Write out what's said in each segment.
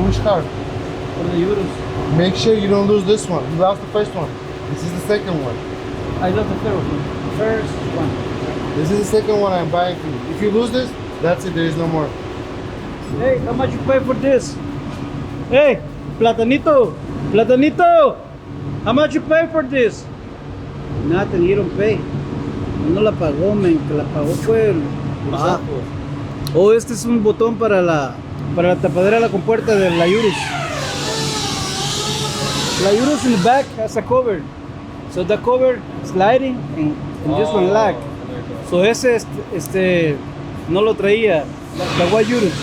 which car? For the Urus. Make sure you don't lose this one. You lost the first one. This is the second one. I love the third one. First one. This is the second one I'm buying for you. If you lose this, that's it. There is no more. Hey, how much you pay for this? Hey, Platanito! Platanito! How much you pay for this? Nothing, you don't pay. No la pagó, men, que la pagó fue el bajo. Oh, este es un botón para la tapadera de la compuerta de la Urus. La Urus in the back has a cover. So the cover sliding and this one lag. So ese no lo traía. La white Urus.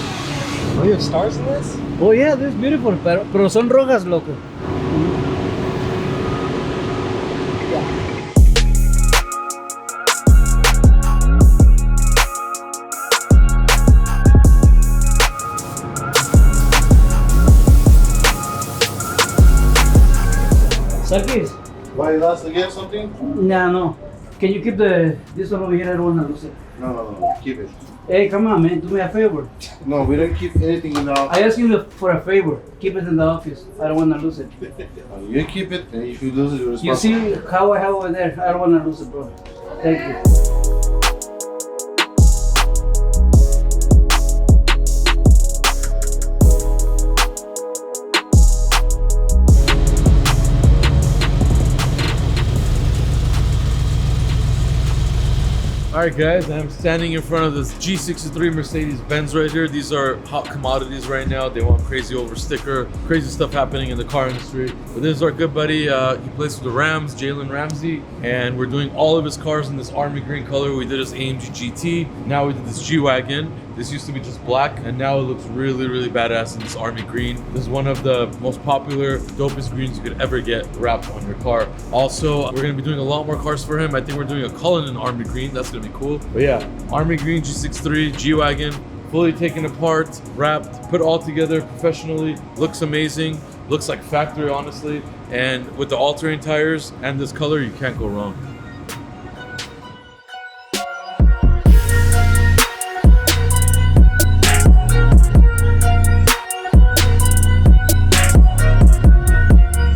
Oh, you have stars in this? Oh yeah, this is beautiful, pero son rojas, loco. Sarkis? Why, you lost again something? Nah, no. Can you keep this one over here? I don't want to lose it. No, keep it. Hey, come on, man. Do me a favor. No, we don't keep anything in the office. I asked you for a favor. Keep it in the office. I don't want to lose it. You keep it, and if you lose it, you're You responsible. see how I have over there? I don't want to lose it, bro. Thank you. Alright guys, I'm standing in front of this G63 Mercedes-Benz right here. These are hot commodities right now. They want crazy over sticker, crazy stuff happening in the car industry. But this is our good buddy, he plays for the Rams, Jalen Ramsey, and we're doing all of his cars in this army green color. We did his AMG GT, now we did this G-Wagon. This used to be just black, and now it looks really, really badass in this army green. This is one of the most popular, dopest greens you could ever get wrapped on your car. Also, we're gonna be doing a lot more cars for him. I think we're doing a Cullinan army green. That's gonna be cool. But yeah, army green G63, G-Wagon, fully taken apart, wrapped, put all together professionally. Looks amazing. Looks like factory, honestly. And with the all-terrain tires and this color, you can't go wrong.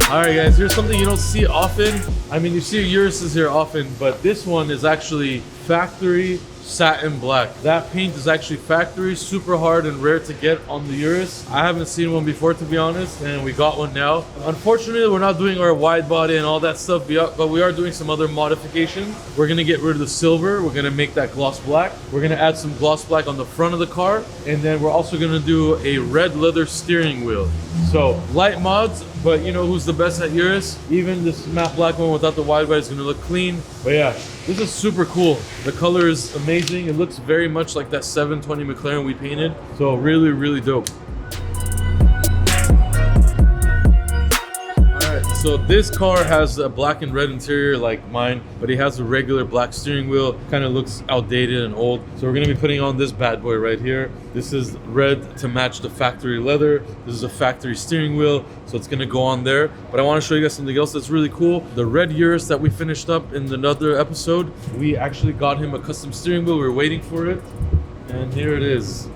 Alright guys, here's something you don't see often. I mean, you see Uruses here often, but this one is actually factory satin black. That paint is actually factory, super hard and rare to get on the Urus. I haven't seen one before, to be honest, and we got one now. Unfortunately, we're not doing our wide body and all that stuff, but we are doing some other modifications. We're gonna get rid of the silver. We're gonna make that gloss black. We're gonna add some gloss black on the front of the car, and then we're also gonna do a red leather steering wheel. So light mods, but you know who's the best at Urus? Even this matte black one without the wide body is gonna look clean. But yeah, this is super cool. The color is amazing. It looks very much like that 720 Mclaren we painted. So really, really dope. So this car has a black and red interior like mine, but it has a regular black steering wheel. Kind of looks outdated and old. So we're gonna be putting on this bad boy right here. This is red to match the factory leather. This is a factory steering wheel, so it's gonna go on there. But I wanna show you guys something else that's really cool. The red Urus that we finished up in another episode, we actually got him a custom steering wheel. We were waiting for it, and here it is.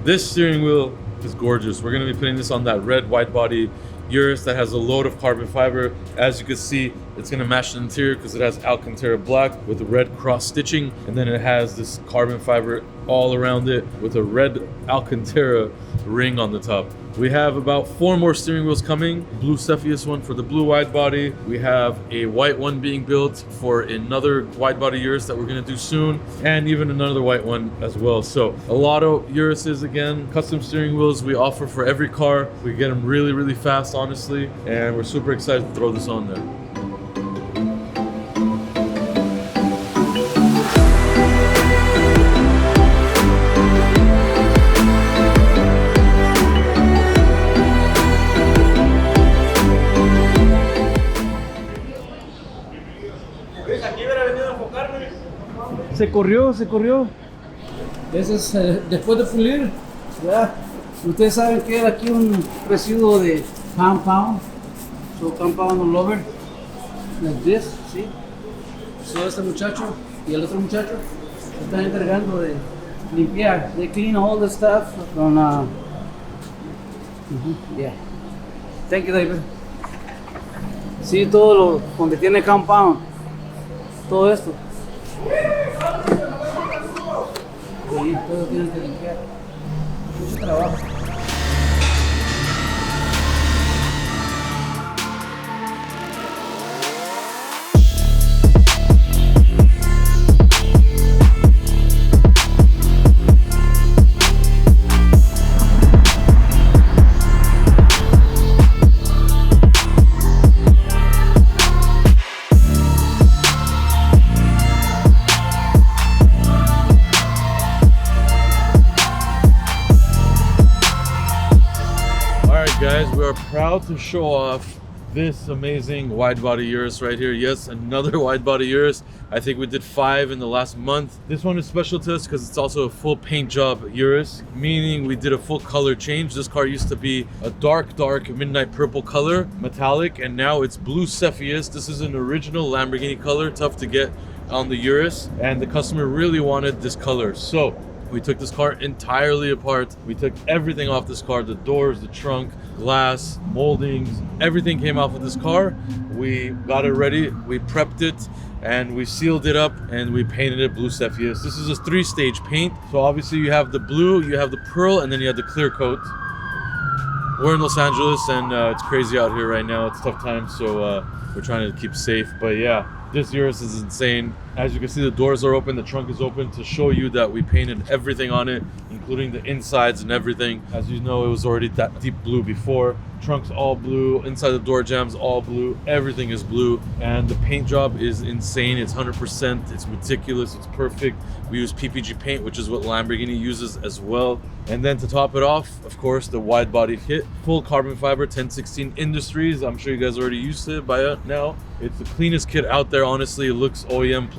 This steering wheel is gorgeous. We're gonna be putting this on that red wide body Urus that has a load of carbon fiber. As you can see, it's gonna match the interior because it has Alcantara black with the red cross stitching, and then it has this carbon fiber all around it with a red Alcantara ring on the top. We have about 4 more steering wheels coming. Blue Cepheus one for the blue wide body. We have a white one being built for another wide body Urus that we're gonna do soon, and even another white one as well. So a lot of Uruses again, custom steering wheels we offer for every car. We get them really, really fast, honestly, and we're super excited to throw this on there. Se corrió. Ese es después de pulir. Ya. Ustedes saben que era aquí un residuo de compound. So compound all over. Like this, ¿sí? So este muchacho y el otro muchacho se están encargando de limpiar. They clean all the stuff from Yeah. Thank you, David. Sí, todo lo donde tiene compound. Todo esto. Sí, todo tienes que limpiar. Mucho trabajo. Guys, we are proud to show off this amazing wide-body Urus right here. Yes, another wide-body Urus. I think we did 5 in the last month. This one is special to us because it's also a full paint job Urus, meaning we did a full color change. This car used to be a dark midnight purple color, metallic, and now it's blue Cepheus. This is an original Lamborghini color, tough to get on the Urus, and the customer really wanted this color. So we took this car entirely apart. We took everything off this car, the doors, the trunk, glass, moldings, everything came off of this car. We got it ready, we prepped it, and we sealed it up, and we painted it blue Cepheus. This is a 3-stage paint. So obviously you have the blue, you have the pearl, and then you have the clear coat. We're in Los Angeles, and it's crazy out here right now. It's tough times, so we're trying to keep safe. But yeah, this Urus is insane. As you can see, the doors are open, the trunk is open to show you that we painted everything on it, including the insides and everything. As you know, it was already that deep blue before. Trunk's all blue, inside the door jambs all blue, everything is blue, and the paint job is insane. It's 100%, it's meticulous, it's perfect. We use PPG paint, which is what Lamborghini uses as well. And then to top it off, of course, the wide body kit, full carbon fiber 1016 Industries. I'm sure you guys already used it by now. It's the cleanest kit out there, honestly. It looks OEM++.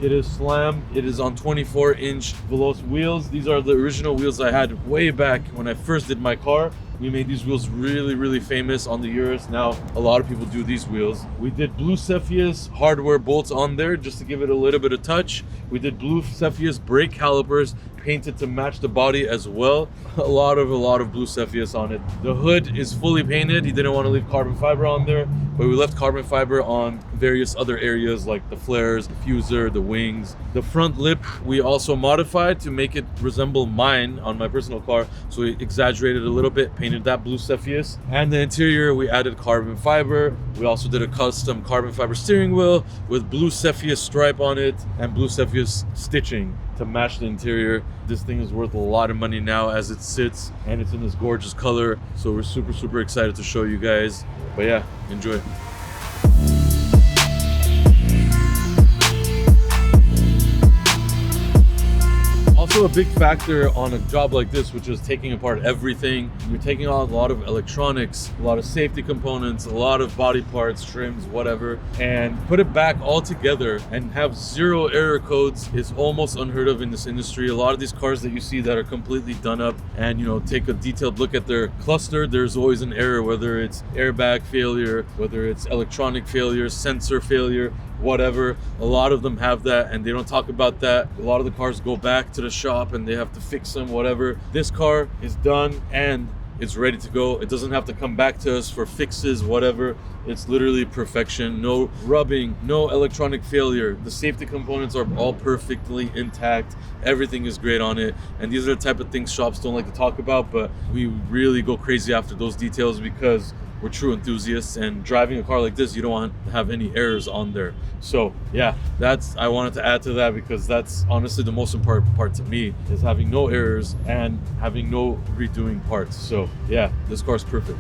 It is slammed. It is on 24-inch Veloce wheels. These are the original wheels I had way back when I first did my car. We made these wheels really famous on the Urus. Now a lot of people do these wheels. We did blue Cepheus hardware bolts on there just to give it a little bit of touch. We did blue Cepheus brake calipers painted to match the body as well. A lot of blue Cepheus on it. The hood is fully painted. He didn't want to leave carbon fiber on there, but we left carbon fiber on various other areas like the flares, the diffuser, the wings. The front lip we also modified to make it resemble mine on my personal car, so we exaggerated a little bit, painted that blue Cepheus. And the interior we added carbon fiber. We also did a custom carbon fiber steering wheel with blue Cepheus stripe on it and blue Cepheus stitching to match the interior. This thing is worth a lot of money now as it sits, and it's in this gorgeous color, so we're super excited to show you guys. But yeah, enjoy. Also a big factor on a job like this, which is taking apart everything. You're taking out a lot of electronics, a lot of safety components, a lot of body parts, trims, whatever, and put it back all together and have 0 error codes is almost unheard of in this industry. A lot of these cars that you see that are completely done up and, you know, take a detailed look at their cluster, there's always an error, whether it's airbag failure, whether it's electronic failure, sensor failure, whatever. A lot of them have that, and they don't talk about that. A lot of the cars go back to the shop and they have to fix them, whatever. This car is done and it's ready to go. It doesn't have to come back to us for fixes, whatever. It's literally perfection. No rubbing, no electronic failure. The safety components are all perfectly intact. Everything is great on it. And these are the type of things shops don't like to talk about, but we really go crazy after those details because we're true enthusiasts, and driving a car like this, you don't want to have any errors on there. So yeah, I wanted to add to that because that's honestly the most important part to me, is having no errors and having no redoing parts. So yeah, this car's perfect.